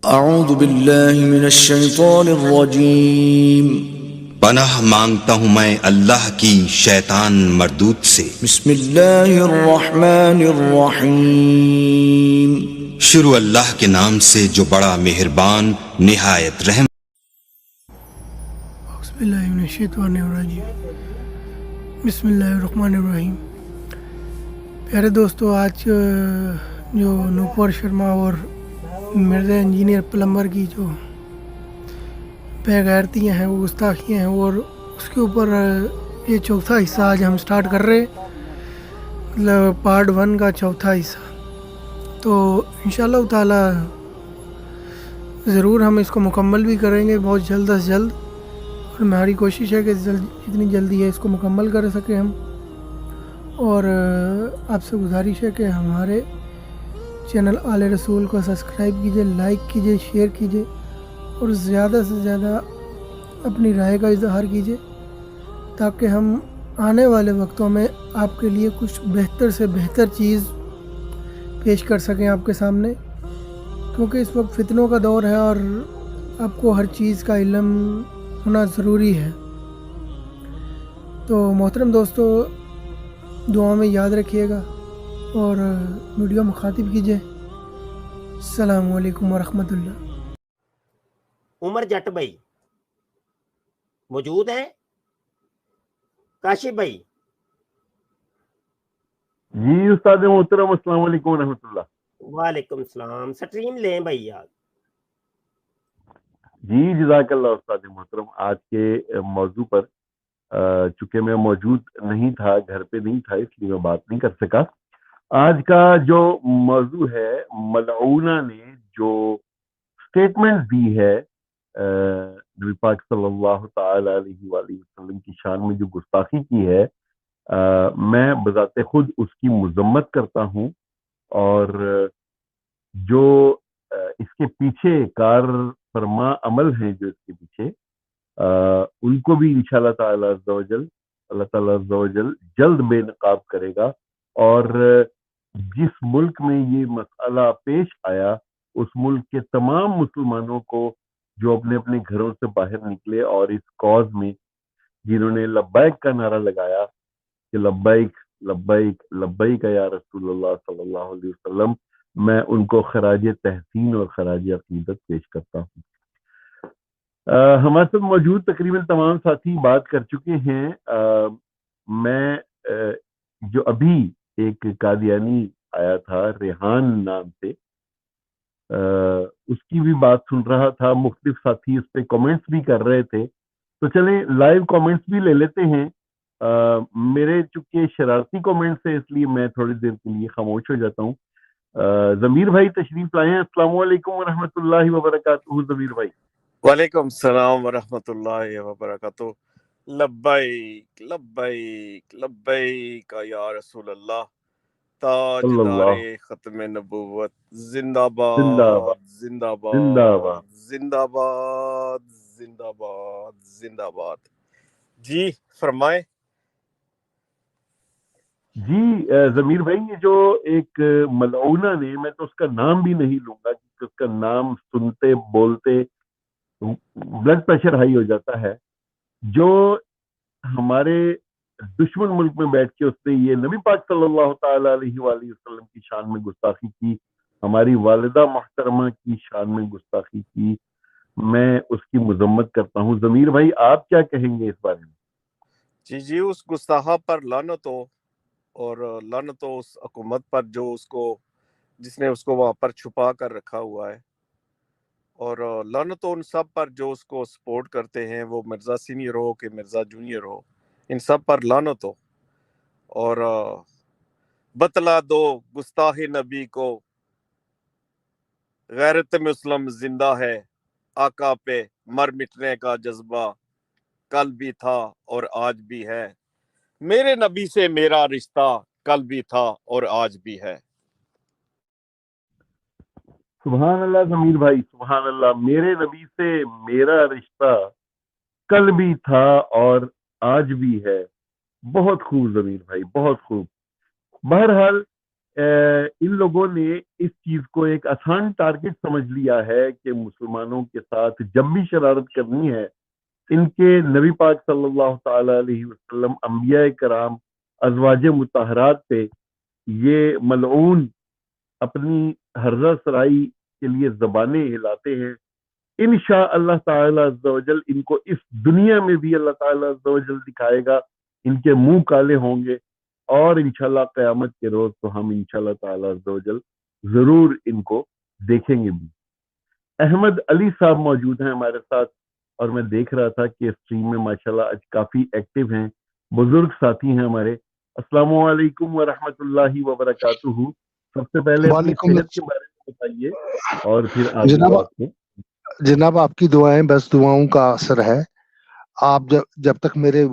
اعوذ باللہ من الشیطان الرجیم پناہ مانگتا ہوں میں اللہ کی شیطان مردود سے۔ بسم اللہ الرحمن الرحیم شروع اللہ کے نام سے جو بڑا مہربان نہایت رحم۔ اعوذ باللہ من الشیطان الرجیم بسم اللہ الرحمن الرحیم۔ پیارے دوستو، آج جو نوپور شرما اور مرزا انجینئر پلمبر کی جو بے غیرتیاں ہیں، وہ گستاخیاں ہیں، اور اس کے اوپر یہ چوتھا حصہ آج ہم سٹارٹ کر رہے ہیں، مطلب پارٹ 1 کا چوتھا حصہ۔ تو انشاءاللہ تعالی ضرور ہم اس کو مکمل بھی کریں گے بہت جلد از جلد، اور ہماری کوشش ہے کہ جتنی جلدی ہے اس کو مکمل کر سکیں ہم۔ اور آپ سے گزارش ہے کہ ہمارے چینل آل رسول کو سبسکرائب کیجئے، لائک کیجئے، شیئر کیجئے، اور زیادہ سے زیادہ اپنی رائے کا اظہار کیجئے، تاکہ ہم آنے والے وقتوں میں آپ کے لیے کچھ بہتر سے بہتر چیز پیش کر سکیں آپ کے سامنے، کیونکہ اس وقت فتنوں کا دور ہے اور آپ کو ہر چیز کا علم ہونا ضروری ہے۔ تو محترم دوستو، دعا میں یاد رکھیے گا اور ویڈیو مخاطب کیجئے۔ السلام علیکم ورحمۃ اللہ۔ عمر جٹ بھائی موجود ہیں؟ کاشف بھائی؟ جی استاد محترم، السلام علیکم ورحمۃ اللہ۔ وعلیکم السلام۔ سٹریم لیں بھائی یار۔ جی جزاک اللہ استاد محترم۔ آج کے موضوع پر چونکہ میں موجود نہیں تھا، گھر پہ نہیں تھا، اس لیے میں بات نہیں کر سکا۔ آج کا جو موضوع ہے، ملعونہ نے جو سٹیٹمنٹ دی ہے نبی پاک صلی اللہ تعالی علیہ وآلہ وسلم کی شان میں، جو گستاخی کی ہے، میں بذات خود اس کی مذمت کرتا ہوں، اور جو اس کے پیچھے کار فرما عمل ہیں، جو اس کے پیچھے، ان کو بھی انشاءاللہ تعالی عز و جل اللہ تعالی عز و جل جلد بے نقاب کرے گا۔ اور جس ملک میں یہ مسئلہ پیش آیا، اس ملک کے تمام مسلمانوں کو جو اپنے اپنے گھروں سے باہر نکلے اور اس کاز میں جنہوں نے لبیک کا نعرہ لگایا کہ لبیک لبیک لبیک یا رسول اللہ صلی اللہ علیہ وسلم، میں ان کو خراج تحسین اور خراج عقیدت پیش کرتا ہوں۔ ہمارے ساتھ موجود تقریباً تمام ساتھی بات کر چکے ہیں۔ میں جو ابھی ایک قادیانی آیا تھا ریحان نام سے، اس کی بھی بات سن رہا تھا، مختلف ساتھی اس پہ کامنٹس بھی کر رہے تھے، تو چلیں لائیو کامنٹس بھی لے لیتے ہیں۔ میرے چونکہ شرارتی کامنٹس ہیں، اس لیے میں تھوڑی دیر کے لیے خاموش ہو جاتا ہوں۔ ضمیر بھائی تشریف لائے ہیں۔ السلام علیکم ورحمۃ اللہ وبرکاتہ۔ ضمیر بھائی وعلیکم السلام ورحمۃ اللہ وبرکاتہ۔ لبیک لبیک لبیک یا رسول اللہ، صلی تاجدار اللہ ختم نبوت، زندہ زندہ باد باد زندہ زندہ باد باد۔ زندہ باد زندہ باد زندہ باد۔ جی فرمائیں۔ جی ضمیر بھائی، یہ جو ایک ملعونہ نے، میں تو اس کا نام بھی نہیں لوں گا، کیونکہ اس کا نام سنتے بولتے بلڈ پریشر ہائی ہو جاتا ہے، جو ہمارے دشمن ملک میں بیٹھ کے اس نے یہ نبی پاک صلی اللہ تعالی علیہ وآلہ وسلم کی شان میں گستاخی کی، ہماری والدہ محترمہ کی شان میں گستاخی کی، میں اس کی مذمت کرتا ہوں۔ ضمیر بھائی آپ کیا کہیں گے اس بارے میں؟ جی اس گستاخہ پر لعنت ہو، اور لعنت ہو اس حکومت پر جو جس نے اس کو وہاں پر چھپا کر رکھا ہوا ہے، اور لعنت ہو ان سب پر جو اس کو سپورٹ کرتے ہیں، وہ مرزا سینئر ہو کہ مرزا جونیئر ہو، ان سب پر لعنت ہو۔ اور بتلا دو گستاخ نبی کو، غیرت مسلم زندہ ہے، آقا پہ مر مٹنے کا جذبہ کل بھی تھا اور آج بھی ہے، میرے نبی سے میرا رشتہ کل بھی تھا اور آج بھی ہے۔ سبحان اللہ ضمیر بھائی، سبحان اللہ۔ میرے نبی سے میرا رشتہ کل بھی تھا اور آج بھی ہے۔ بہت خوب ضمیر بھائی، بہت خوب۔ بہرحال ان لوگوں نے اس چیز کو ایک آسان ٹارگٹ سمجھ لیا ہے کہ مسلمانوں کے ساتھ جب بھی شرارت کرنی ہے، ان کے نبی پاک صلی اللہ تعالی علیہ وسلم، انبیاء کرام، ازواج مطہرات پہ یہ ملعون اپنی ہرزہ سرائی کے لیے زبانیں ہلاتے ہیں. انشاء اللہ تعالی عز و جل ان کو اس دنیا میں بھی اللہ تعالی عز و جل دکھائے گا، ان کے منہ کالے ہوں گے، اور انشاءاللہ قیامت کے روز تو ہم انشاءاللہ تعالی عز و جل ضرور ان کو دیکھیں گے بھی. احمد علی صاحب موجود ہیں ہمارے ساتھ، اور میں دیکھ رہا تھا کہ اسٹریم میں ماشاءاللہ آج کافی ایکٹیو ہیں، بزرگ ساتھی ہیں ہمارے. السلام علیکم ورحمۃ اللہ وبرکاتہ. سب سے پہلے اپنی وعلیکم صحت کے بارے میں بتائیے اور پھر آگے جناب بات کریں. جناب آپ کی دعائیں بس دعاؤں کا اثر ہے. آپ جب تک میرے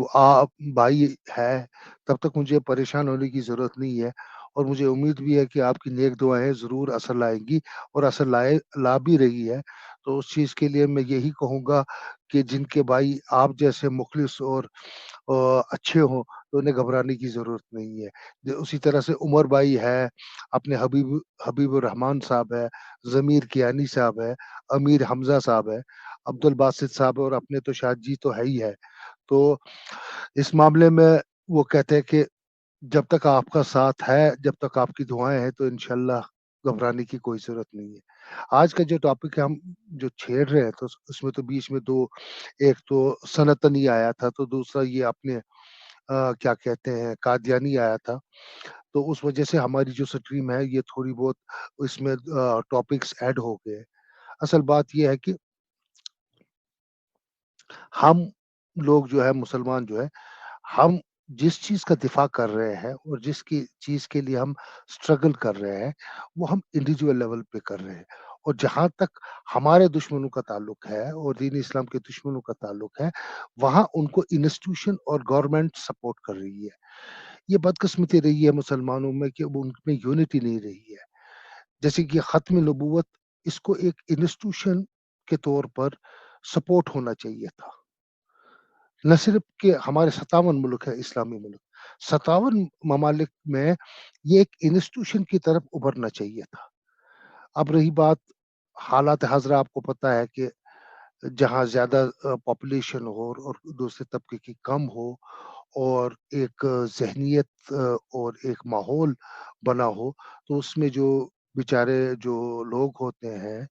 بھائی ہے تب تک مجھے پریشان ہونے کی ضرورت نہیں ہے، اور مجھے امید بھی ہے کہ آپ کی نیک دعائیں ضرور اثر لائیں گی، اور اثر لا بھی رہی ہے. تو اس چیز کے لیے میں یہی کہوں گا کہ جن کے بھائی آپ جیسے مخلص اور اچھے ہوں تو انہیں گھبرانے کی ضرورت نہیں ہے. اسی طرح سے عمر بھائی ہے، اپنے حبیب الرحمان صاحب ہے، ضمیر کیانی صاحب ہے، امیر حمزہ صاحب ہے، عبد الباسط صاحب ہے، اور اپنے تو شاہد جی تو ہے ہی ہے. تو اس معاملے میں وہ کہتے ہیں کہ جب تک آپ کا ساتھ ہے، جب تک آپ کی دعائیں ہیں، تو انشاءاللہ گھبرانے کی کوئی ضرورت نہیں ہے. آج کا جو ٹاپک ہم جو چھیڑ رہے ہیں تو اس میں تو بیچ میں ایک تو سنتنی آیا تھا، تو دوسرا یہ اپنے کیا کہتے ہیں قادیانی آیا تھا. تو اس وجہ سے ہماری جو سٹریم ہے یہ تھوڑی بہت اس میں ٹاپکس ایڈ ہو گئے. اصل بات یہ ہے کہ ہم لوگ جو ہے مسلمان جو ہے، ہم جس چیز کا دفاع کر رہے ہیں اور جس کی چیز کے لیے ہم سٹرگل کر رہے ہیں وہ ہم انڈیویجول لیول پہ کر رہے ہیں. اور جہاں تک ہمارے دشمنوں کا تعلق ہے اور دین اسلام کے دشمنوں کا تعلق ہے، وہاں ان کو انسٹیٹیوشن اور گورنمنٹ سپورٹ کر رہی ہے. یہ بدقسمتی رہی ہے مسلمانوں میں کہ ان میں یونٹی نہیں رہی ہے. جیسے کہ ختم نبوت، اس کو ایک انسٹیٹیوشن کے طور پر سپورٹ ہونا چاہیے تھا. نہ صرف کہ ہمارے 57 ملک ہے اسلامی ملک، 57 ممالک میں یہ ایک انسٹیٹیوشن کی طرف ابھرنا چاہیے تھا. اب رہی بات حالات حاضرہ، آپ کو پتہ ہے کہ جہاں زیادہ پاپولیشن ہو اور دوسرے طبقے کی کم ہو، اور ایک ذہنیت اور ایک ماحول بنا ہو، تو اس میں جو بیچارے جو لوگ ہوتے ہیں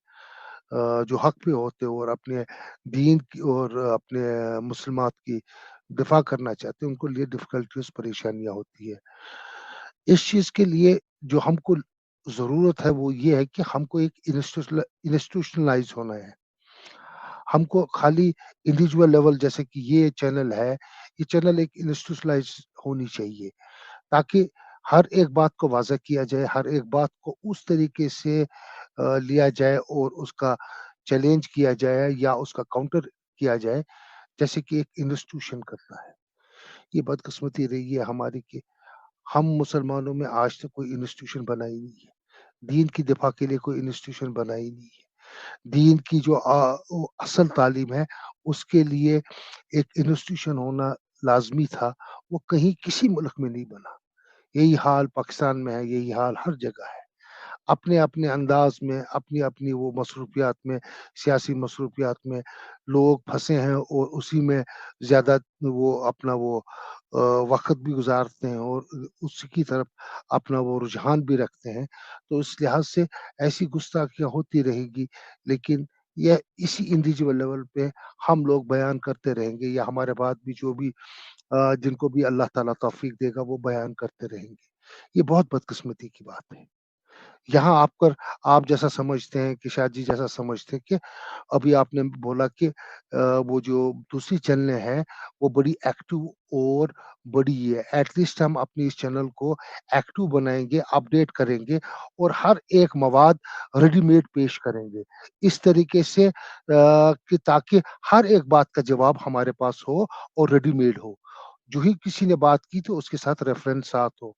جو حق پہ ہوتے اور اپنے دین کی اور اپنے مسلمات کی دفاع کرنا چاہتے ہیں، ان کو لیے ڈفیکلٹیز پریشانیاں ہوتی ہے. اس چیز کے لیے جو ہم کو ضرورت ہے وہ یہ ہے کہ ہم کو ایک انسٹیٹیوشنلائز ہونا ہے. ہم کو خالی انڈیویجول لیول، جیسے کہ یہ چینل ہے، یہ چینل ایک انسٹیٹیوشنلائز ہونی چاہیے تاکہ ہر ایک بات کو واضح کیا جائے، ہر ایک بات کو اس طریقے سے لیا جائے اور اس کا چیلنج کیا جائے یا اس کا کاؤنٹر کیا جائے جیسے کہ ایک انسٹیٹیوشن کرتا ہے. یہ بدقسمتی رہی ہے ہماری کہ ہم مسلمانوں میں آج تک کوئی انسٹیٹیوشن بنائی نہیں ہے. دین کی دفاع کے لیے کوئی انسٹیٹیوشن بنائی نہیں ہے. دین کی جو اصل تعلیم ہے اس کے لیے ایک انسٹیٹیوشن ہونا لازمی تھا، وہ کہیں کسی ملک میں نہیں بنا. یہی حال پاکستان میں ہے، یہی حال ہر جگہ ہے. اپنے اپنے انداز میں، اپنی اپنی وہ مصروفیات میں، سیاسی مصروفیات میں لوگ پھنسے ہیں، اور اسی میں زیادہ وہ اپنا وہ وقت بھی گزارتے ہیں اور اسی کی طرف اپنا وہ رجحان بھی رکھتے ہیں. تو اس لحاظ سے ایسی گستاخیاں ہوتی رہے گی، لیکن یہ اسی انڈیویجول لیول پہ ہم لوگ بیان کرتے رہیں گے، یا ہمارے بعد بھی جو بھی جن کو بھی اللہ تعالیٰ توفیق دے گا وہ بیان کرتے رہیں گے. یہ بہت بدقسمتی کی بات ہے. یہاں آپ جیسا سمجھتے ہیں کہ شاہ جی جیسا سمجھتے ہیں کہ ابھی آپ نے بولا کہ وہ جو دوسری چینلیں ہیں وہ بڑی ایکٹیو اور بڑی ہے. ایٹ لیسٹ ہم اپنی اس چینل کو ایکٹیو بنائیں گے، اپڈیٹ کریں گے، اور ہر ایک مواد ریڈی میڈ پیش کریں گے اس طریقے سے کہ تاکہ ہر ایک بات کا جواب ہمارے پاس ہو اور ریڈی میڈ ہو. جو ہی کسی نے بات کی تو اس کے ساتھ ریفرنس ساتھ ہو.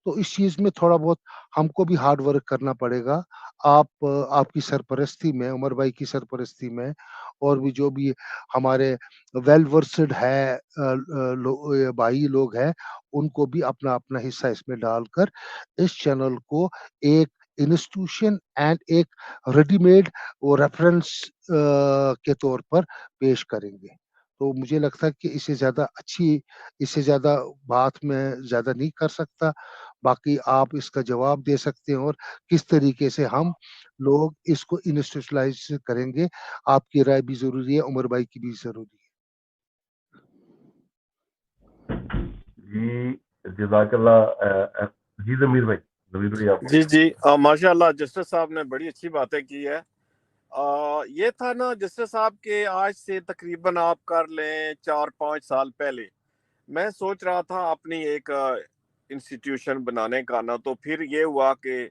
تو اس چیز میں تھوڑا بہت ہم کو بھی ہارڈ ورک کرنا پڑے گا. آپ کی سرپرستی میں، عمر بھائی کی سرپرستی میں، اور بھی جو بھی ہمارے ویل ورسڈ ہے بھائی لوگ ہیں، ان کو بھی اپنا اپنا حصہ اس میں ڈال کر اس چینل کو ایک انسٹیٹیوشن اینڈ ایک ریڈی میڈ ریفرنس کے طور پر پیش کریں گے. تو مجھے لگتا ہے کہ اس سے زیادہ بات میں زیادہ نہیں کر سکتا. باقی آپ اس کا جواب دے سکتے ہیں اور کس طریقے سے ہم لوگ اس کو انسٹیٹیوشنلائز کریں گے. آپ کی رائے بھی ضروری ہے، عمر بھائی کی بھی ضروری ہے. جی جزاک اللہ. جی ضمیر بھائی آپ. جی ماشاء اللہ جسٹس صاحب نے بڑی اچھی باتیں کی ہے. یہ تھا نا جسٹس صاحب کے آج سے تقریباً آپ کر لیں 4-5 سال پہلے میں سوچ رہا تھا اپنی ایک انسٹیٹیوشن بنانے کا نا. تو پھر یہ ہوا کہ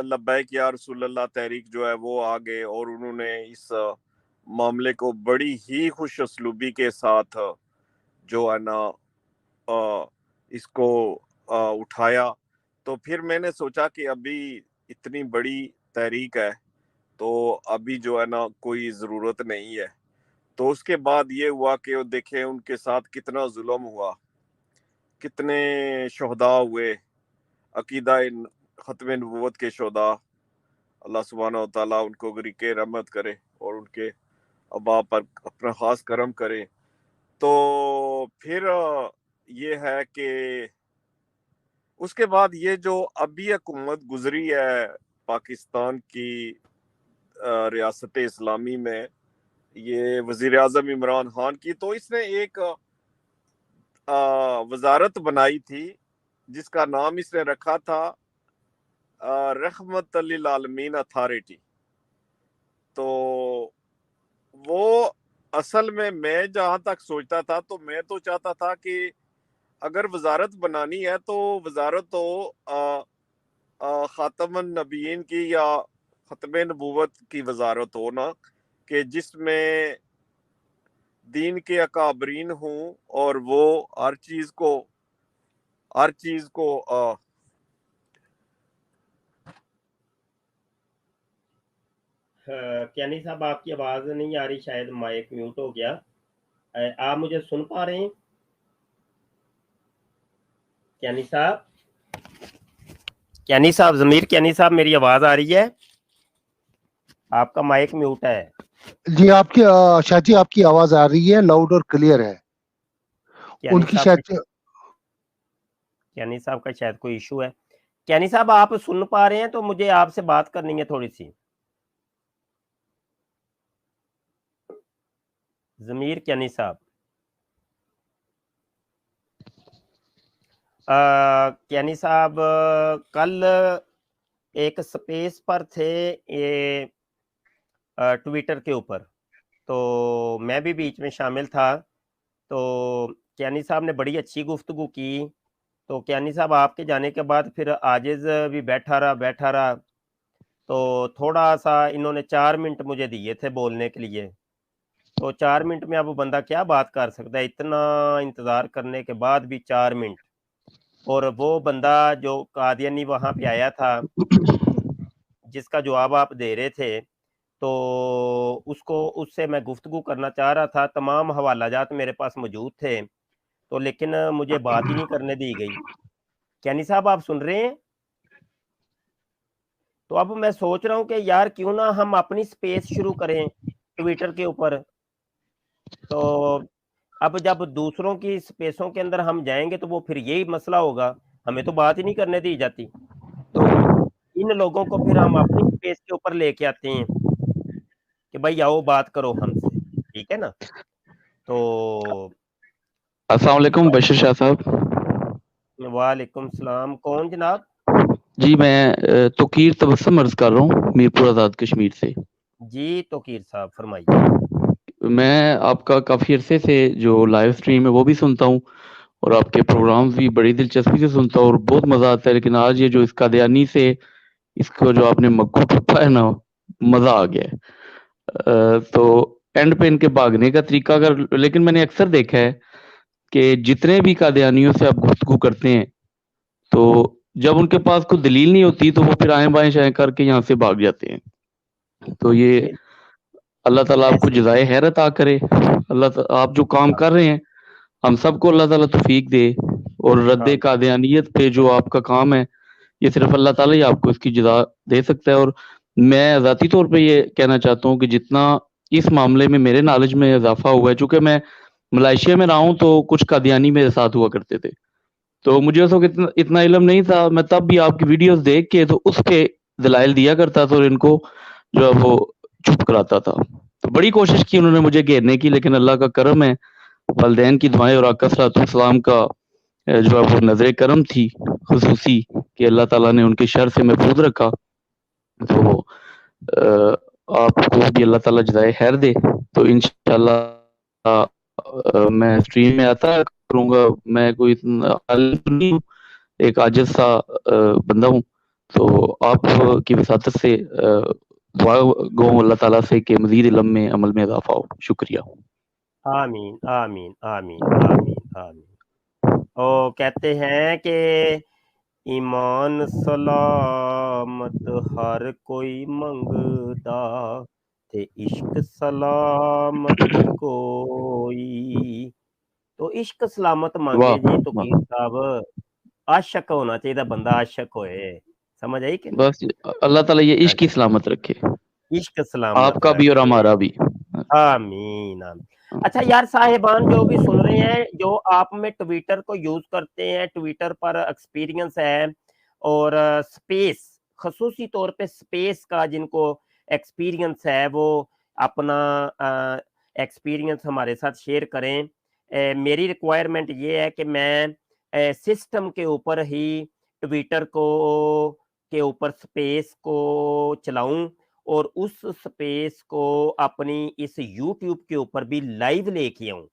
لبیک یا رسول اللہ تحریک جو ہے وہ آ گئے اور انہوں نے اس معاملے کو بڑی ہی خوش اسلوبی کے ساتھ جو ہے نا اس کو اٹھایا. تو پھر میں نے سوچا کہ ابھی اتنی بڑی تحریک ہے تو ابھی جو ہے نا کوئی ضرورت نہیں ہے. تو اس کے بعد یہ ہوا کہ وہ دیکھیں ان کے ساتھ کتنا ظلم ہوا، کتنے شہداء ہوئے، عقیدہ ختم نبوت کے شہداء. اللہ سبحانہ و تعالیٰ ان کو غریق رحمت کرے اور ان کے آباء پر اپنا خاص کرم کرے. تو پھر یہ ہے کہ اس کے بعد یہ جو ابھی حکومت گزری ہے پاکستان کی ریاست اسلامی میں، یہ وزیر اعظم عمران خان کی، تو اس نے ایک وزارت بنائی تھی جس کا نام اس نے رکھا تھا رحمت للعالمین اتھارٹی. تو وہ اصل میں جہاں تک سوچتا تھا تو میں تو چاہتا تھا کہ اگر وزارت بنانی ہے تو وزارت تو خاتم النبیین کی یا ختم نبوت کی وزارت ہو نا، کہ جس میں دین کے اکابرین ہوں اور وہ ہر چیز کو کیانی صاحب آپ کی آواز نہیں آ رہی، شاید مائک میوٹ ہو گیا. آپ مجھے سن پا رہے ہیں کیانی صاحب؟ ضمیر کیانی صاحب میری آواز آ رہی ہے؟ آپ کا مائک میوٹ ہے. جی آپ کی شاہ جی آپ کی آواز آ رہی ہے، لاؤڈ اور کلیئر ہے. ان کی شاید کیانی صاحب کا شاید کوئی ایشو ہے. کیانی صاحب آپ سن پا رہے ہیں تو مجھے آپ سے بات کرنی ہے تھوڑی سی. ضمیر کیانی صاحب، کیانی صاحب کل ایک سپیس پر تھے ٹویٹر کے اوپر، تو میں بھی بیچ میں شامل تھا. تو کیانی صاحب نے بڑی اچھی گفتگو کی. تو کیانی صاحب آپ کے جانے کے بعد پھر عاجز بھی بیٹھا رہا تو تھوڑا سا انہوں نے 4 منٹ مجھے دیے تھے بولنے کے لیے. تو 4 منٹ میں اب بندہ کیا بات کر سکتا ہے، اتنا انتظار کرنے کے بعد بھی 4 منٹ. اور وہ بندہ جو قادیانی وہاں پہ آیا تھا جس کا جواب آپ دے رہے تھے، تو اس سے میں گفتگو کرنا چاہ رہا تھا. تمام حوالہ جات میرے پاس موجود تھے تو لیکن مجھے بات ہی نہیں کرنے دی گئی. کیانی صاحب آپ سن رہے ہیں؟ تو اب میں سوچ رہا ہوں کہ یار کیوں نہ ہم اپنی سپیس شروع کریں ٹویٹر کے اوپر. تو اب جب دوسروں کی سپیسوں کے اندر ہم جائیں گے تو وہ پھر یہی مسئلہ ہوگا، ہمیں تو بات ہی نہیں کرنے دی جاتی. تو ان لوگوں کو پھر ہم اپنی سپیس کے اوپر لے کے آتے ہیں کہ بھائی آؤ بات کرو ہم سے، ٹھیک ہے نا. تو السلام علیکم بشیر شاہ صاحب. وعلیکم السلام. کون جناب؟ جی میں توقیر تبسم عرض کر رہا ہوں میرپور آزاد کشمیر سے. جی توقیر صاحب فرمائیے. میں آپ کا کافی عرصے سے جو لائیو سٹریم ہے وہ بھی سنتا ہوں اور آپ کے پروگرامز بھی بڑی دلچسپی سے سنتا ہوں اور بہت مزہ آتا ہے. لیکن آج یہ جو اس قادیانی سے اس کو جو آپ نے مکو ٹھپا ہے نا، مزہ آ گیا ہے. تو اینڈ پہ ان کے بھاگنے کا طریقہ لیکن میں نے اکثر دیکھا ہے کہ جتنے بھی قادیانیوں سے آپ گفتگو کرتے ہیں تو جب ان کے پاس کوئی دلیل نہیں ہوتی تو وہ پھر آئیں بائیں شائیں کر کے یہاں سے بھاگ جاتے ہیں. تو یہ اللہ تعالیٰ آپ کو ایسے جزائے خیر عطا کرے. آپ جو کام کر رہے ہیں ہم سب کو اللہ تعالیٰ توفیق دے, اور رد قادیانیت پہ جو آپ کا کام ہے یہ صرف اللہ تعالیٰ ہی آپ کو اس کی جزا دے سکتا ہے. اور میں ذاتی طور پہ یہ کہنا چاہتا ہوں کہ جتنا اس معاملے میں میرے نالج میں اضافہ ہوا ہے, چونکہ میں ملائیشیا میں رہا ہوں تو کچھ قادیانی میرے ساتھ ہوا کرتے تھے, تو مجھے اس وقت اتنا علم نہیں تھا. میں تب بھی آپ کی ویڈیوز دیکھ کے تو اس کے دلائل دیا کرتا تھا اور ان کو جو ہے وہ چپ کراتا تھا. تو بڑی کوشش کی انہوں نے مجھے گھیرنے کی, لیکن اللہ کا کرم ہے, والدین کی دعائیں اور آقا صلی اللہ علیہ وسلم کا جو ہے وہ نظر کرم تھی خصوصی کہ اللہ تعالیٰ نے ان کے شر سے محفوظ رکھا. تو آپ کو بھی اللہ تعالیٰ جزائے خیر دے. تو انشاءاللہ میں اسٹریم میں آتا کروں گا. میں کوئی عالم نہیں ہوں, ایک عاجز سا بندہ ہوں. تو آپ کی وساطت سے دعا گو اللہ تعالیٰ سے کہ مزید علم میں عمل میں اضافہ ہو. شکریہ. آمین آمین آمین آمین آمین. او کہتے ہیں کہ ایمان سلامت ہر کوئی منگدا تے عشق سلامت کوئی. تو عشق سلامت مانگے جی تو پیر صاحب عاشق ہونا چاہیے, بندہ عاشق ہوئے. سمجھ آئی کہ بس اللہ تعالیٰ یہ عشق کی سلامت رکھے, عشق سلامت آپ کا بھی اور ہمارا بھی. آمین آمین. اچھا یار صاحبان جو بھی سن رہے ہیں, جو آپ میں ٹویٹر کو یوز کرتے ہیں, ٹویٹر پر ایکسپیرینس ہے اور سپیس, خصوصی طور پہ سپیس کا جن کو ایکسپیرینس ہے وہ اپنا ایکسپیرینس ہمارے ساتھ شیئر کریں. میری ریکوائرمنٹ یہ ہے کہ میں سسٹم کے اوپر ہی ٹویٹر کو کے اوپر سپیس کو چلاؤں اور اس سپیس کو اپنی اس یوٹیوب کے اوپر بھی لائیو لے کے آؤں.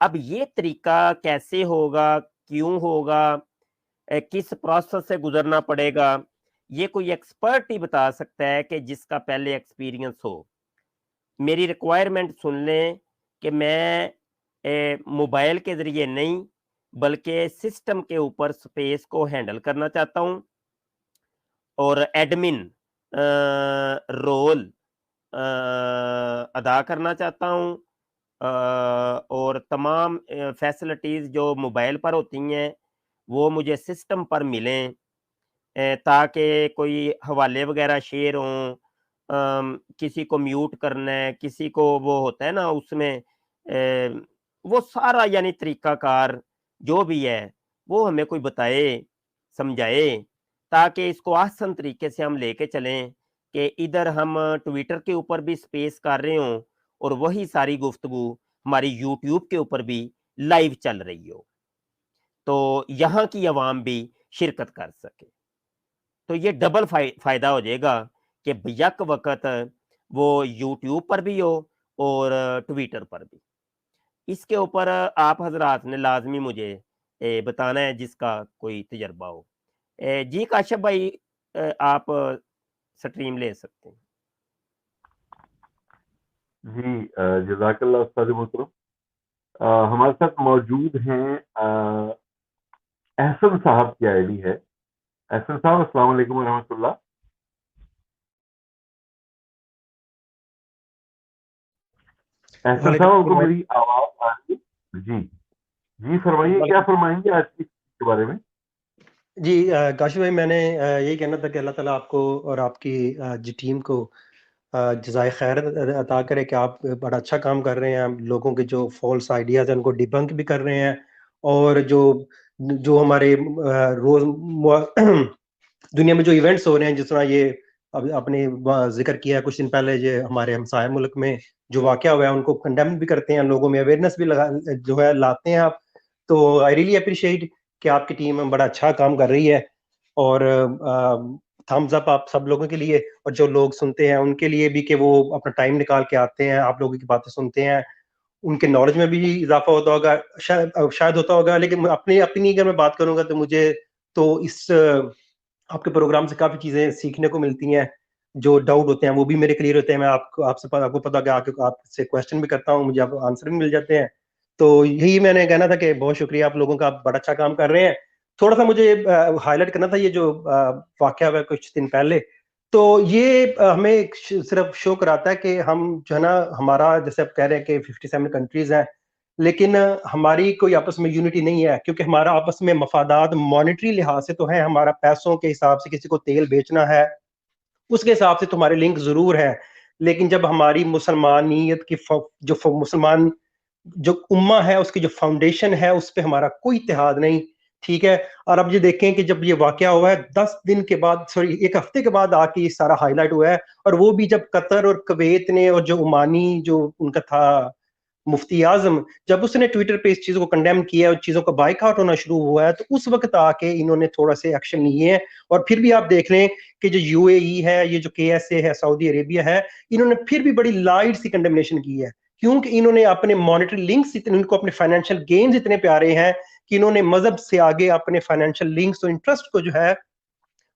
اب یہ طریقہ کیسے ہوگا, کیوں ہوگا, کس پروسیس سے گزرنا پڑے گا, یہ کوئی ایکسپرٹ ہی بتا سکتا ہے کہ جس کا پہلے ایکسپیرینس ہو. میری ریکوائرمنٹ سن لیں کہ میں موبائل کے ذریعے نہیں بلکہ سسٹم کے اوپر سپیس کو ہینڈل کرنا چاہتا ہوں اور ایڈمن رول ادا کرنا چاہتا ہوں, اور تمام فیسلٹیز جو موبائل پر ہوتی ہیں وہ مجھے سسٹم پر ملیں, تاکہ کوئی حوالے وغیرہ شیئر ہوں, کسی کو میوٹ کرنا ہے, کسی کو وہ ہوتا ہے نا اس میں وہ سارا یعنی طریقہ کار جو بھی ہے وہ ہمیں کوئی بتائے سمجھائے, تاکہ اس کو آسان طریقے سے ہم لے کے چلیں کہ ادھر ہم ٹویٹر کے اوپر بھی سپیس کر رہے ہوں اور وہی ساری گفتگو ہماری یوٹیوب کے اوپر بھی لائیو چل رہی ہو, تو یہاں کی عوام بھی شرکت کر سکے. تو یہ ڈبل فائدہ ہو جائے گا کہ یک وقت وہ یوٹیوب پر بھی ہو اور ٹویٹر پر بھی. اس کے اوپر آپ حضرات نے لازمی مجھے بتانا ہے جس کا کوئی تجربہ ہو. جی کاشف بھائی آپ سٹریم لے سکتے ہیں. جی جزاک اللہ استاد محترم. ہمارے ساتھ موجود ہیں احسن صاحب کی آئی ڈی ہے. احسن صاحب السلام علیکم ورحمۃ اللہ. احسن صاحب آپ کو میری آواز آ رہی ہے؟ جی جی فرمائیے, کیا فرمائیں گے آج کے بارے میں؟ جی کاشف بھائی, میں نے یہی کہنا تھا کہ اللہ تعالیٰ آپ کو اور آپ کی جی ٹیم کو جزائے خیر عطا کرے کہ آپ بڑا اچھا کام کر رہے ہیں. لوگوں کے جو فالس آئیڈیاز ہیں ان کو ڈیبنک بھی کر رہے ہیں, اور جو ہمارے روز دنیا میں جو ایونٹس ہو رہے ہیں, جس طرح یہ آپ نے ذکر کیا کچھ دن پہلے جو ہمارے ہمسائے ملک میں جو واقعہ ہوا ہے ان کو کنڈیم بھی کرتے ہیں, لوگوں میں اویئرنیس بھی جو ہے لاتے ہیں آپ. تو آئی ریئلی اپریشیٹ کہ آپ کی ٹیم بڑا اچھا کام کر رہی ہے, اور تھمز اپ آپ سب لوگوں کے لیے, اور جو لوگ سنتے ہیں ان کے لیے بھی کہ وہ اپنا ٹائم نکال کے آتے ہیں, آپ لوگوں کی باتیں سنتے ہیں, ان کے نالج میں بھی اضافہ ہوتا ہوگا, شاید ہوتا ہوگا. لیکن اپنی اگر میں بات کروں گا تو مجھے تو اس آپ کے پروگرام سے کافی چیزیں سیکھنے کو ملتی ہیں. جو ڈاؤٹ ہوتے ہیں وہ بھی میرے کلیئر ہوتے ہیں. میں آپ کو پتا کہ آپ سے کویشچن بھی کرتا ہوں, مجھے آنسر بھی مل جاتے ہیں. تو یہی میں نے کہنا تھا کہ بہت شکریہ آپ لوگوں کا, آپ بڑا اچھا کام کر رہے ہیں. تھوڑا سا مجھے ہائی لائٹ کرنا تھا یہ جو واقعہ ہوا کچھ دن پہلے, تو یہ ہمیں صرف شو کراتا ہے کہ ہم جو ہے نا, ہمارا جیسے آپ کہہ رہے ہیں کہ 57 کنٹریز ہیں, لیکن ہماری کوئی آپس میں یونٹی نہیں ہے, کیونکہ ہمارا آپس میں مفادات مانیٹری لحاظ سے تو ہے, ہمارا پیسوں کے حساب سے کسی کو تیل بیچنا ہے اس کے حساب سے تمہارے لنک ضرور ہے, لیکن جب ہماری مسلمانیت کی جو مسلمان جو امہ ہے اس کی جو فاؤنڈیشن ہے اس پہ ہمارا کوئی اتحاد نہیں, ٹھیک ہے. اور اب یہ دیکھیں کہ جب یہ واقعہ ہوا ہے 10 دن کے بعد, سوری 1 ہفتے کے بعد آ کے یہ سارا ہائی لائٹ ہوا ہے, اور وہ بھی جب قطر اور کویت نے اور جو عمانی جو ان کا تھا مفتی اعظم, جب اس نے ٹویٹر پہ اس چیزوں کو کنڈیم کیا اور چیزوں کا بائیک آؤٹ ہونا شروع ہوا ہے, تو اس وقت آ کے انہوں نے تھوڑا سے ایکشن لیے ہیں. اور پھر بھی آپ دیکھ لیں کہ جو یو اے ای ہے, یہ جو کے ایس اے ہے, سعودی عربیہ ہے, انہوں نے پھر بھی بڑی لائٹ سی کنڈمنیشن کی ہے, کیونکہ انہوں نے اپنے مانیٹری لنکس اتنے, ان کو اپنے فائنینشیل گینز اتنے پیارے ہیں کہ انہوں نے مذہب سے آگے اپنے فائنینشیل لنکس اور انٹرسٹ کو جو ہے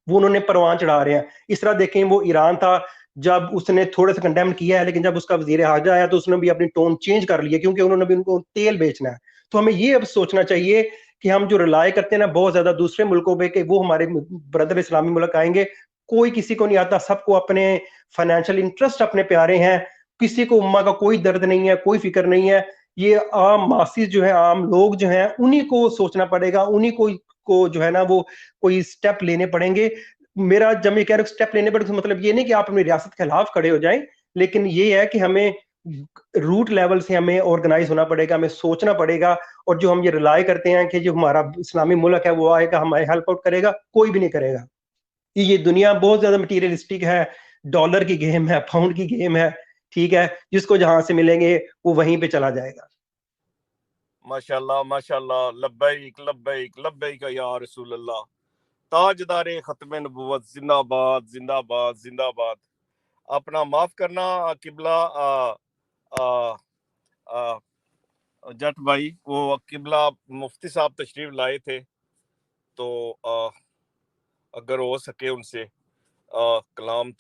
وہ انہوں نے پروان چڑھا رہے ہیں. اس طرح دیکھیں وہ ایران تھا, جب اس نے تھوڑے سے کنڈیم کیا ہے, لیکن جب اس کا وزیر خارجہ آیا تو اس نے بھی اپنی ٹون چینج کر لیا, کیونکہ انہوں نے بھی ان کو تیل بیچنا ہے. تو ہمیں یہ اب سوچنا چاہیے کہ ہم جو ریلائی کرتے ہیں نا بہت زیادہ دوسرے ملکوں پہ کہ وہ ہمارے بردر اسلامی ملک آئیں گے, کوئی کسی کو نہیں آتا, سب کو اپنے فائنینشیل انٹرسٹ اپنے پیارے ہیں, کسی کو امہ کا کوئی درد نہیں ہے, کوئی فکر نہیں ہے. یہ عام ماسز جو ہے, عام لوگ جو ہیں, انہی کو سوچنا پڑے گا, انہی کو جو ہے نا وہ کوئی سٹیپ لینے پڑیں گے. میرا جب میں کہہ رہا ہوں سٹیپ لینے پڑے, مطلب یہ نہیں کہ آپ اپنی ریاست کے خلاف کھڑے ہو جائیں, لیکن یہ ہے کہ ہمیں روٹ لیول سے ہمیں آرگنائز ہونا پڑے گا, ہمیں سوچنا پڑے گا. اور جو ہم یہ ریلائی کرتے ہیں کہ جو ہمارا اسلامی ملک ہے وہ آئے گا ہمارے ہیلپ آؤٹ کرے گا, کوئی بھی نہیں کرے گا. یہ دنیا بہت زیادہ مٹیریلسٹک ہے, ڈالر کی گیم ہے, پاؤنڈ کی گیم ہے, ٹھیک ہے, جس کو جہاں سے ملیں گے وہ وہیں پہ چلا جائے گا. ماشاءاللہ ماشاءاللہ, لبیک لبیک لبیک یا رسول اللہ. تاجدار ختم نبوت زندہ باد زندہ باد زندہ باد. اپنا معاف کرنا قبلہ جٹ بھائی, وہ قبلہ مفتی صاحب تشریف لائے تھے, تو اگر ہو سکے ان سے کلام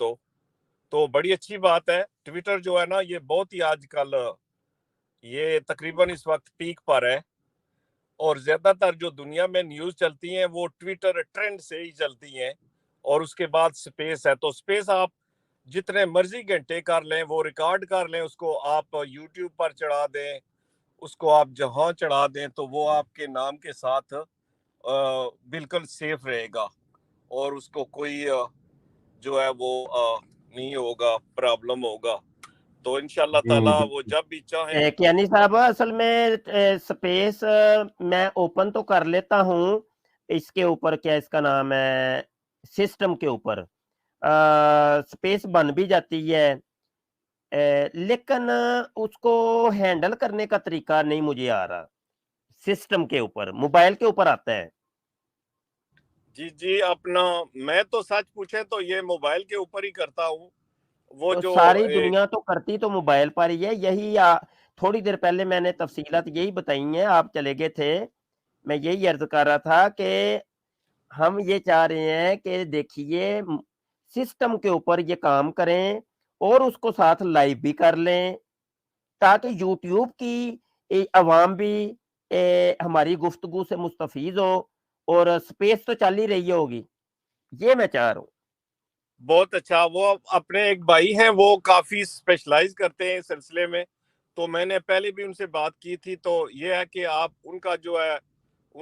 تو بڑی اچھی بات ہے. ٹویٹر جو ہے نا یہ بہت ہی آج کل یہ تقریباً اس وقت پیک پر ہے, اور زیادہ تر جو دنیا میں نیوز چلتی ہیں وہ ٹویٹر ٹرینڈ سے ہی چلتی ہیں, اور اس کے بعد سپیس ہے. تو سپیس آپ جتنے مرضی گھنٹے کر لیں, وہ ریکارڈ کر لیں, اس کو آپ یوٹیوب پر چڑھا دیں, اس کو آپ جہاں چڑھا دیں, تو وہ آپ کے نام کے ساتھ بالکل سیف رہے گا, اور اس کو کوئی جو ہے وہ نہیں ہوگا, پرابلم ہوگا. تو انشاءاللہ تعالی وہ جب بھی چاہیں. کیانی صاحب اصل میں سپیس میں اوپن تو کر لیتا ہوں, اس کے اوپر کیا اس کا نام ہے, سسٹم کے اوپر سپیس بن بھی جاتی ہے, لیکن اس کو ہینڈل کرنے کا طریقہ نہیں مجھے آ رہا. سسٹم کے اوپر, موبائل کے اوپر آتا ہے. جی اپنا میں تو سچ پوچھے تو یہ موبائل کے اوپر ہی کرتا ہوں. وہ تو جو ساری دنیا تو کرتی تو موبائل پر ہی ہے. یہی تھوڑی دیر پہلے میں نے تفصیلات یہی بتائی ہیں, آپ چلے گئے تھے. میں یہی عرض کر رہا تھا کہ ہم یہ چاہ رہے ہیں کہ دیکھیے سسٹم کے اوپر یہ کام کریں, اور اس کو ساتھ لائیو بھی کر لیں, تاکہ یوٹیوب کی عوام بھی ہماری گفتگو سے مستفید ہو, اور سپیس تو چل ہی رہی ہوگی. یہ میں چاہ رہا ہوں. بہت اچھا. وہ اپنے ایک بھائی ہیں, وہ کافی اسپیشلائز کرتے ہیں اس سلسلے میں, تو میں نے پہلے بھی ان سے بات کی تھی. تو یہ ہے کہ آپ ان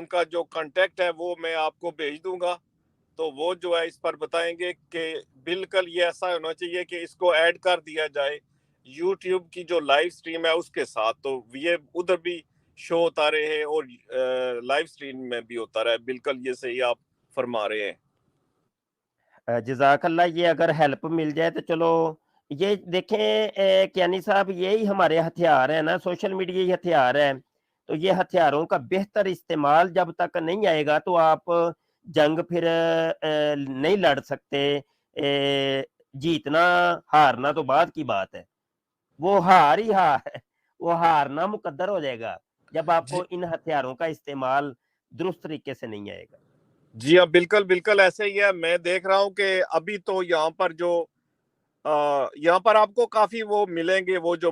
کا جو کانٹیکٹ ہے وہ میں آپ کو بھیج دوں گا, تو وہ جو ہے اس پر بتائیں گے کہ بالکل یہ ایسا ہونا چاہیے کہ اس کو ایڈ کر دیا جائے یوٹیوب کی جو لائیو سٹریم ہے اس کے ساتھ, تو یہ ادھر بھی شو ہوتا رہے اور لائیو سٹریم میں بھی ہوتا رہے. بالکل یہ صحیح آپ فرما رہے ہیں. جزاک اللہ. یہ اگر ہیلپ مل جائے تو چلو. یہ دیکھیں کیانی صاحب, یہی ہمارے ہتھیار ہیں نا, سوشل میڈیا ہی ہتھیار ہے. تو یہ ہتھیاروں کا بہتر استعمال جب تک نہیں آئے گا تو آپ جنگ پھر نہیں لڑ سکتے. جیتنا ہارنا تو بعد کی بات ہے, وہ ہار ہی ہار ہے, وہ ہارنا مقدر ہو جائے گا جب آپ کو ان ہتھیاروں کا استعمال درست طریقے سے نہیں آئے گا. جی ہاں, بالکل ایسے ہی ہے. میں دیکھ رہا ہوں کہ ابھی تو یہاں پر آپ کو کافی وہ ملیں گے, وہ جو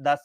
10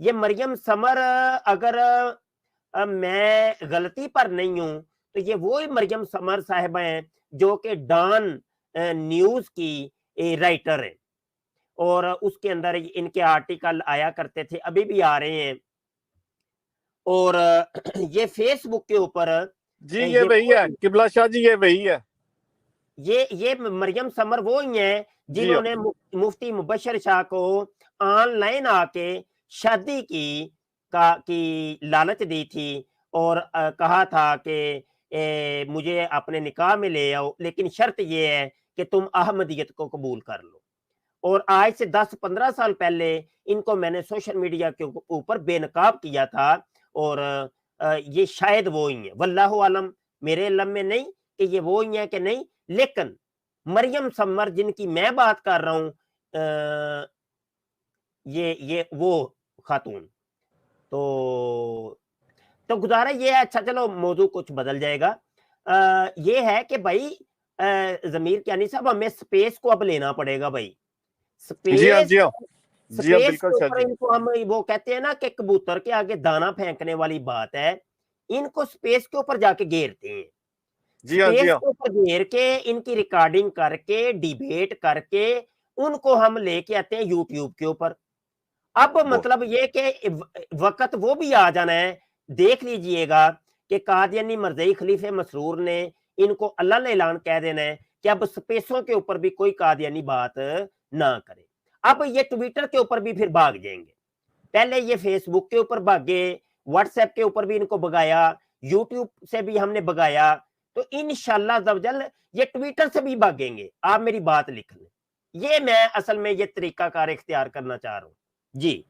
یہ مریم سمر اگر میں غلطی پر نہیں ہوں تو یہ وہی مریم سمر صاحبہ ہیں جو کہ ڈان نیوز کی رائٹر ہیں، اور اس کے اندر ان کے آرٹیکل آیا کرتے تھے، ابھی بھی آ رہے ہیں. اور یہ فیس بک کے اوپر جی یہ وہی ہے قبلہ شاہ جی، یہ وہی ہے. یہ مریم سمر وہی ہیں جنہوں نے مفتی مبشر شاہ کو آن لائن آ کے شادی کی لالچ دی تھی اور کہا تھا کہ مجھے اپنے نکاح میں لے آؤ، لیکن شرط یہ ہے کہ تم احمدیت کو قبول کر لو. اور آج سے 10-15 سال پہلے ان کو میں نے سوشل میڈیا کے اوپر بے نقاب کیا تھا، اور یہ شاید وہی ہیں، واللہ عالم، میرے علم میں نہیں کہ یہ وہی ہیں کہ نہیں. لیکن مریم سمر جن کی میں بات کر رہا ہوں یہ وہ خاتون. تو گزارا یہ ہے. اچھا چلو موضوع کچھ بدل جائے گا. یہ ہے کہ بھائی ضمیر کیانی صاحب ہمیں سپیس کو اب لینا پڑے گا بھائی. سپیس کے اوپر ان کو ہم وہ کہتے ہیں نا کہ کبوتر کے آگے دانا پھینکنے والی بات ہے، ان کو سپیس کے اوپر جا کے گھیرتے ہیں. سپیس کے اوپر گھیر کے ان کی ریکارڈنگ کر کے ڈیبیٹ کر کے ان کو ہم لے کے آتے ہیں یوٹیوب کے اوپر. اب مطلب یہ کہ وقت وہ بھی آ جانا ہے، دیکھ لیجئے گا کہ قادیانی مرزائی خلیفہ مسرور نے ان کو اللہ نے اعلان کہہ دینا ہے کہ اب سپیسوں کے اوپر بھی کوئی قادیانی بات نہ کرے. اب یہ ٹویٹر کے اوپر بھی پھر بھاگ جائیں گے. پہلے یہ فیس بک کے اوپر بھاگے، واٹس ایپ کے اوپر بھی ان کو بگایا، یوٹیوب سے بھی ہم نے بگایا، تو انشاءاللہ عزوجل یہ ٹویٹر سے بھی بھاگیں گے. آپ میری بات لکھ لیں. یہ میں اصل میں یہ طریقہ کار اختیار کرنا چاہ رہا ہوں. جی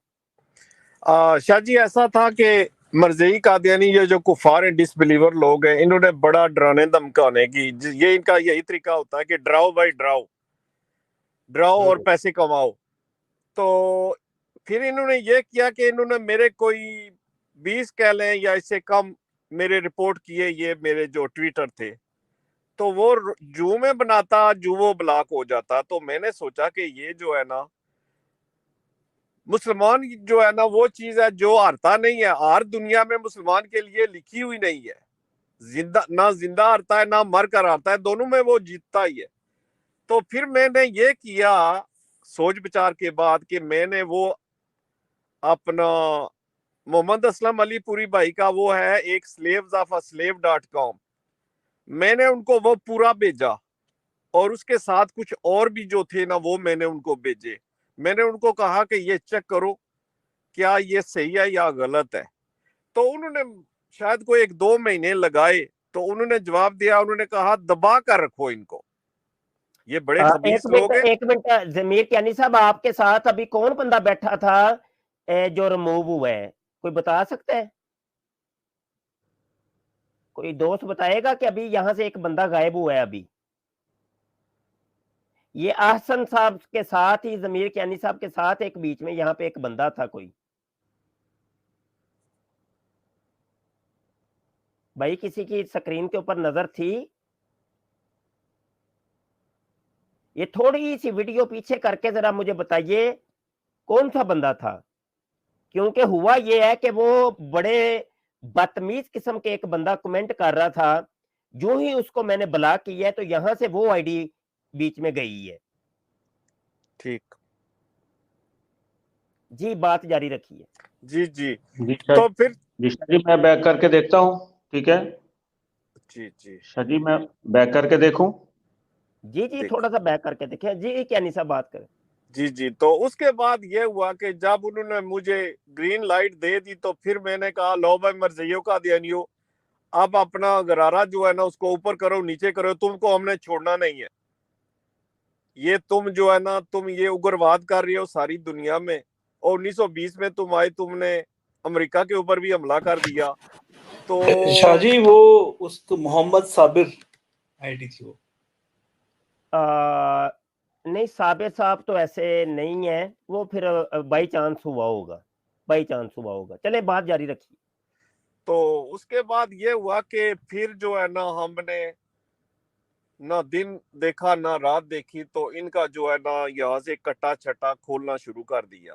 شاہ جی ایسا تھا کہ مرزائی قادیانی یہ جو کفار ہیں ڈس بلیور لوگ ہیں، انہوں نے بڑا ڈرانے دھمکانے کی، یہ ان کا یہی طریقہ ہوتا ہے کہ ڈراؤ بھائی ڈراؤ اور پیسے کماؤ. تو پھر انہوں نے یہ کیا کہ انہوں نے میرے کوئی 20 کہہ لیں یا اس سے کم میرے رپورٹ کیے، یہ میرے جو ٹویٹر تھے، تو وہ جو میں بناتا جو وہ بلاک ہو جاتا. تو میں نے سوچا کہ یہ جو ہے نا مسلمان جو ہے نا وہ چیز ہے جو ہارتا نہیں ہے. ہار دنیا میں مسلمان کے لیے لکھی ہوئی نہیں ہے. نہ زندہ ہارتا ہے نہ مر کر ہارتا ہے، دونوں میں وہ جیتتا ہی ہے. تو پھر میں نے یہ کیا سوچ بچار کے بعد کہ میں نے وہ اپنا محمد اسلم علی پوری بھائی کا وہ ہے ایک slaves.com، میں نے ان کو وہ پورا بھیجا، اور اس کے ساتھ کچھ اور بھی جو تھے نا وہ میں نے ان کو بھیجے. میں نے ان کو کہا کہ یہ چیک کرو کیا یہ صحیح ہے یا غلط ہے. تو انہوں نے شاید کوئی 1-2 مہینے لگائے، تو انہوں نے جواب دیا، انہوں نے کہا دبا کر رکھو ان کو، یہ بڑے خبیث لوگ ہیں. ایک منٹ ضمیر کیانی صاحب، آپ کے ساتھ ابھی کون بندہ بیٹھا تھا جو ریموو ہوا ہے؟ کوئی بتا سکتا ہے؟ کوئی دوست بتائے گا کہ ابھی یہاں سے ایک بندہ غائب ہوا ہے ابھی؟ یہ احسن صاحب کے ساتھ ہی ضمیر کیانی صاحب کے ساتھ ایک بیچ میں یہاں پہ ایک بندہ تھا کوئی. بھائی کسی کی سکرین کے اوپر نظر تھی؟ یہ تھوڑی سی ویڈیو پیچھے کر کے ذرا مجھے بتائیے کون سا بندہ تھا. کیونکہ ہوا یہ ہے کہ وہ بڑے بدتمیز قسم کے ایک بندہ کمنٹ کر رہا تھا، جو ہی اس کو میں نے بلاک کیا ہے تو یہاں سے وہ آئی ڈی بیچ میں گئی ہے. ٹھیک جی بات جاری رکھیے. جی تو پھر جی میں بیک کر کے دیکھتا ہوں. ٹھیک ہے جی شاہ جی میں بیک کر کے دیکھوں. جی تھوڑا سا بیک کر کے دیکھیں. جی کیانی صاحب بات کریں. جی تو اس کے بعد یہ ہوا کہ جب انہوں نے مجھے گرین لائٹ دے دی تو پھر میں نے کہا لو بھائی مرزائیوں کا دیانیو، اب اپنا غرارہ جو ہے نا اس کو اوپر کرو نیچے کرو، تم کو ہم نے چھوڑنا نہیں ہے. یہ تم جو ہے نا تم یہ اگرواد کر رہی ہو ساری دنیا میں، اور 1920 میں تم آئے، تم نے امریکہ کے اوپر بھی حملہ کر دیا. تو شاہ جی وہ اس کو محمد صابر آئی ڈی تھی وہ. نہیں صابر صاحب تو ایسے نہیں ہے، وہ پھر بائی چانس ہوا ہوگا. چلے بات جاری رکھیے. تو اس کے بعد یہ ہوا کہ پھر جو ہے نا ہم نے نہ دن دیکھا نہ رات دیکھی، تو ان کا جو ہے نا یہاں سے کٹا چھٹا کھولنا شروع کر دیا.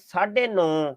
9:30